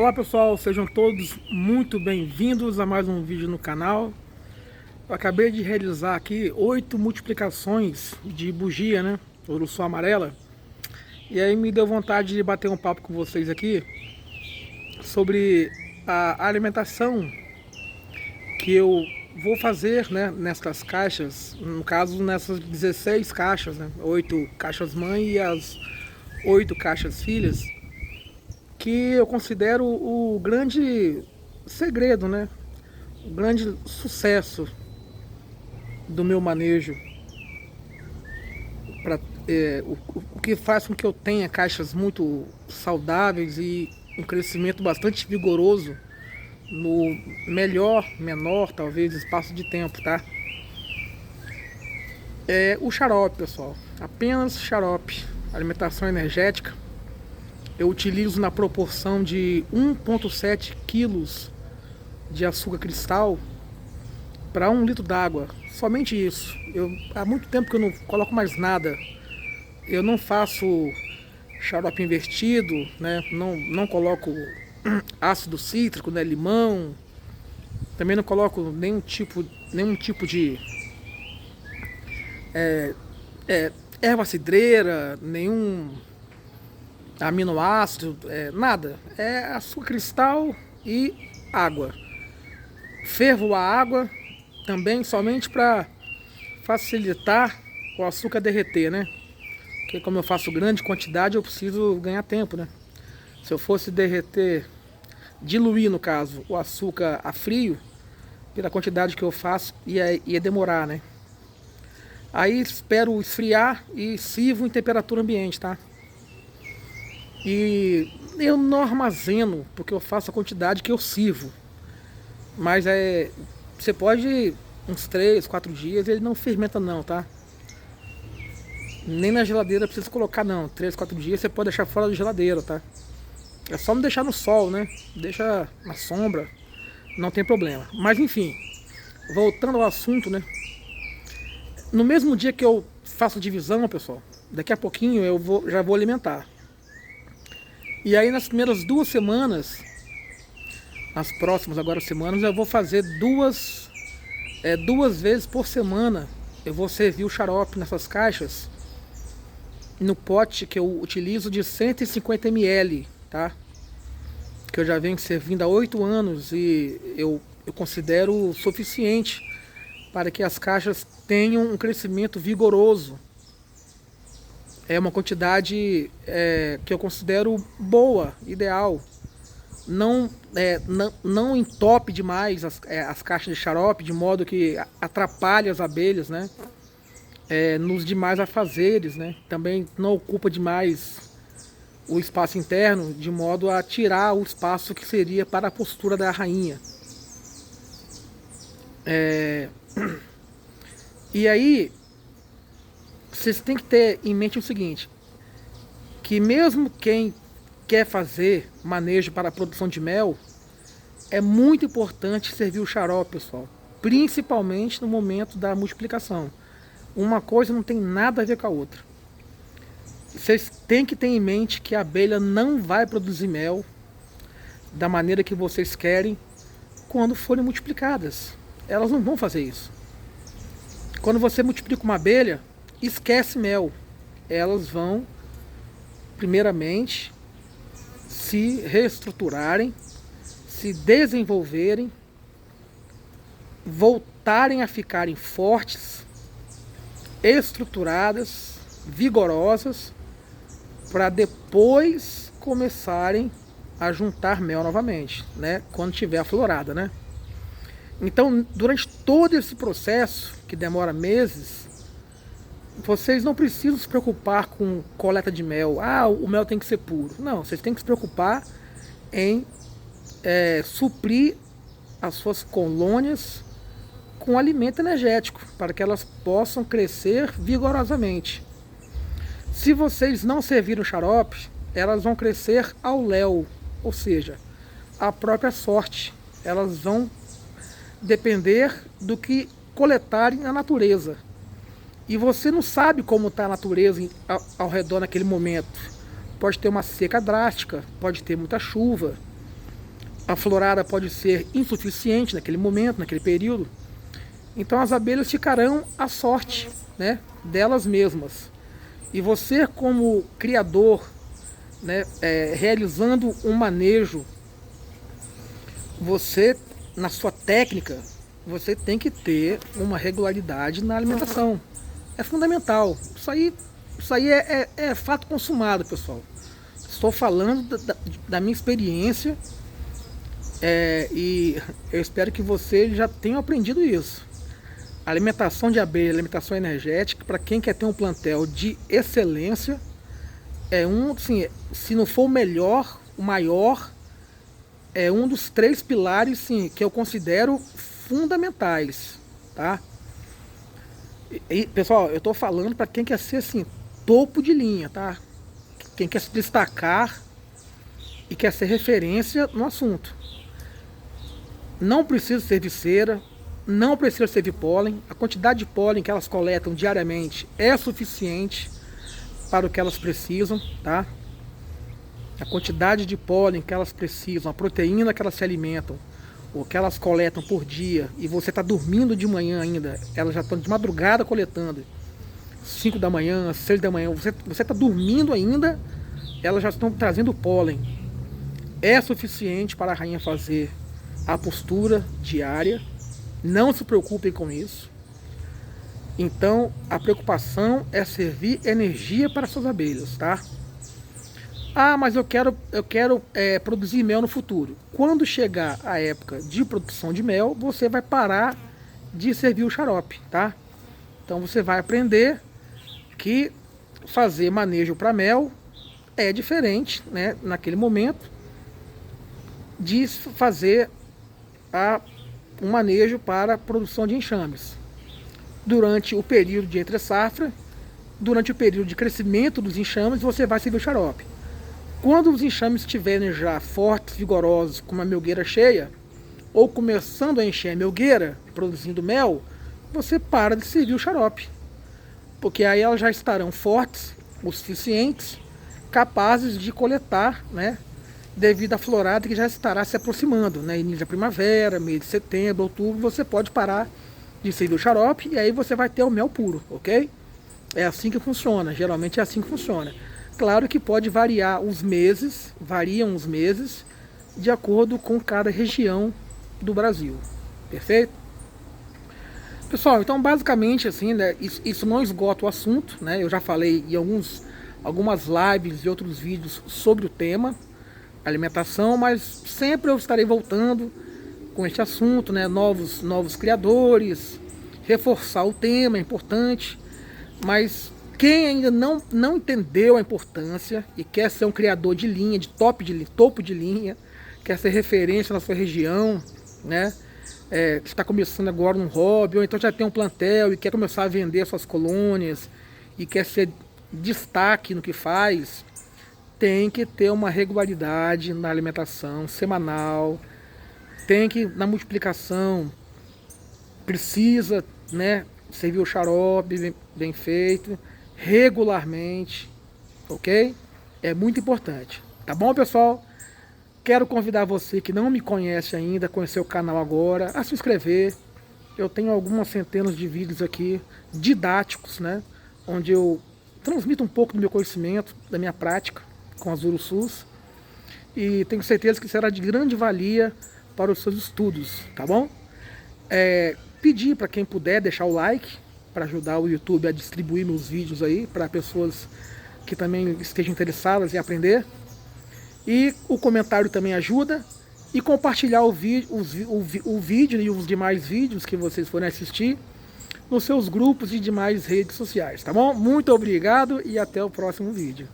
Olá pessoal, sejam todos muito bem-vindos a mais um vídeo no canal. Eu acabei de realizar aqui 8 multiplicações de bugia, né? Uruçu amarela. E aí me deu vontade de bater um papo com vocês aqui sobre a alimentação que eu vou fazer, né, nessas caixas, no caso nessas 16 caixas, né? 8 caixas mãe e as 8 caixas filhas, que eu considero o grande segredo, né? O grande sucesso do meu manejo, o que faz com que eu tenha caixas muito saudáveis e um crescimento bastante vigoroso no menor talvez espaço de tempo, tá? É o xarope, pessoal, apenas xarope, alimentação energética. Eu utilizo na proporção de 1,7 quilos de açúcar cristal para 1 litro d'água. Somente isso. Há muito tempo que eu não coloco mais nada. Eu não faço xarope invertido, né? Não coloco ácido cítrico, né? Limão. Também não coloco nenhum tipo de erva cidreira, nenhum aminoácido, nada. É açúcar cristal e água. Fervo a água também somente para facilitar o açúcar derreter, né? Porque como eu faço grande quantidade, eu preciso ganhar tempo, né? Se eu fosse diluir no caso, o açúcar a frio, pela quantidade que eu faço, ia demorar, né? Aí espero esfriar e sirvo em temperatura ambiente, tá? E eu não armazeno, porque eu faço a quantidade que eu sirvo. Mas você pode uns 3, 4 dias, ele não fermenta não, tá? Nem na geladeira precisa colocar não. 3, 4 dias você pode deixar fora da geladeira, tá? É só não deixar no sol, né? Deixa na sombra, não tem problema. Mas enfim, voltando ao assunto, né? No mesmo dia que eu faço a divisão, pessoal, daqui a pouquinho já vou alimentar. E aí nas primeiras 2 semanas, nas próximas agora semanas, eu vou fazer duas vezes por semana. Eu vou servir o xarope nessas caixas no pote que eu utilizo de 150 ml, tá? Que eu já venho servindo há 8 anos e eu considero suficiente para que as caixas tenham um crescimento vigoroso. É uma quantidade que eu considero boa, ideal. Não entope demais as caixas de xarope, de modo que atrapalhe as abelhas, né? Nos demais afazeres, né? Também não ocupa demais o espaço interno, de modo a tirar o espaço que seria para a postura da rainha. E aí, vocês têm que ter em mente o seguinte, que mesmo quem quer fazer manejo para a produção de mel, é muito importante servir o xarope, pessoal, principalmente no momento da multiplicação. Uma coisa não tem nada a ver com a outra. Vocês têm que ter em mente que a abelha não vai produzir mel da maneira que vocês querem quando forem multiplicadas. Elas não vão fazer isso. Quando você multiplica uma abelha, esquece mel. Elas vão, primeiramente, se reestruturarem, se desenvolverem, voltarem a ficarem fortes, estruturadas, vigorosas, para depois começarem a juntar mel novamente, né? Quando tiver aflorada, né? Então, durante todo esse processo, que demora meses, vocês não precisam se preocupar com coleta de mel. Ah, o mel tem que ser puro. Não, vocês têm que se preocupar em suprir as suas colônias com alimento energético, para que elas possam crescer vigorosamente. Se vocês não servirem o xarope, elas vão crescer ao léu, ou seja, a própria sorte. Elas vão depender do que coletarem na natureza. E você não sabe como está a natureza ao redor naquele momento. Pode ter uma seca drástica, pode ter muita chuva. a florada pode ser insuficiente naquele momento, naquele período. Então as abelhas ficarão à sorte, né, delas mesmas. E você, como criador, né, realizando um manejo, você, na sua técnica, você tem que ter uma regularidade na alimentação. É fundamental. Isso aí é fato consumado, pessoal. Estou falando da minha experiência, e eu espero que você já tenha aprendido isso. A alimentação de abelha, alimentação energética, para quem quer ter um plantel de excelência, assim, se não for o melhor, o maior, é um dos 3 pilares, sim, que eu considero fundamentais, tá? E pessoal, eu estou falando para quem quer ser assim, topo de linha, tá? Quem quer se destacar e quer ser referência no assunto. Não precisa servir cera, não precisa servir pólen. A quantidade de pólen que elas coletam diariamente é suficiente para o que elas precisam, tá? A quantidade de pólen que elas precisam, a proteína que elas se alimentam, o que elas coletam por dia, e você está dormindo de manhã ainda, elas já estão de madrugada coletando, 5 da manhã, 6 da manhã, você está dormindo ainda, elas já estão trazendo pólen. É suficiente para a rainha fazer a postura diária, não se preocupem com isso. Então a preocupação é servir energia para suas abelhas, tá? Ah, mas eu quero produzir mel no futuro. Quando chegar a época de produção de mel, você vai parar de servir o xarope, tá? Então você vai aprender que fazer manejo para mel é diferente, né, naquele momento, de fazer um manejo para a produção de enxames. Durante o período de entre-safra, durante o período de crescimento dos enxames, você vai servir o xarope. Quando os enxames estiverem já fortes, vigorosos, com uma melgueira cheia, ou começando a encher a melgueira, produzindo mel, você para de servir o xarope. Porque aí elas já estarão fortes o suficientes, capazes de coletar, né, devido à florada que já estará se aproximando, né, início da primavera, mês de setembro, outubro, você pode parar de servir o xarope e aí você vai ter o mel puro, ok? É assim que funciona, geralmente é assim que funciona. Claro que pode variar os meses, variam os meses, de acordo com cada região do Brasil, perfeito? Pessoal, então basicamente assim, né, isso não esgota o assunto, né? Eu já falei em algumas lives e outros vídeos sobre o tema alimentação, mas sempre eu estarei voltando com este assunto, né? Novos criadores, reforçar o tema é importante, mas quem ainda não entendeu a importância e quer ser um criador de linha, topo de linha, quer ser referência na sua região, né? Está começando agora num hobby, ou então já tem um plantel e quer começar a vender suas colônias e quer ser destaque no que faz, tem que ter uma regularidade na alimentação semanal, tem que, na multiplicação, precisa, né, servir o xarope bem feito, regularmente, ok? É muito importante, tá bom, pessoal? Quero convidar você que não me conhece ainda, a conhecer o canal agora, a se inscrever. Eu tenho algumas centenas de vídeos aqui, didáticos, né? Onde eu transmito um pouco do meu conhecimento, da minha prática com as urussus. E tenho certeza que será de grande valia para os seus estudos, tá bom? Pedir para quem puder deixar o like, para ajudar o YouTube a distribuir meus vídeos aí, para pessoas que também estejam interessadas em aprender. E o comentário também ajuda. E compartilhar o vídeo e os demais vídeos que vocês forem assistir nos seus grupos e demais redes sociais, tá bom? Muito obrigado e até o próximo vídeo.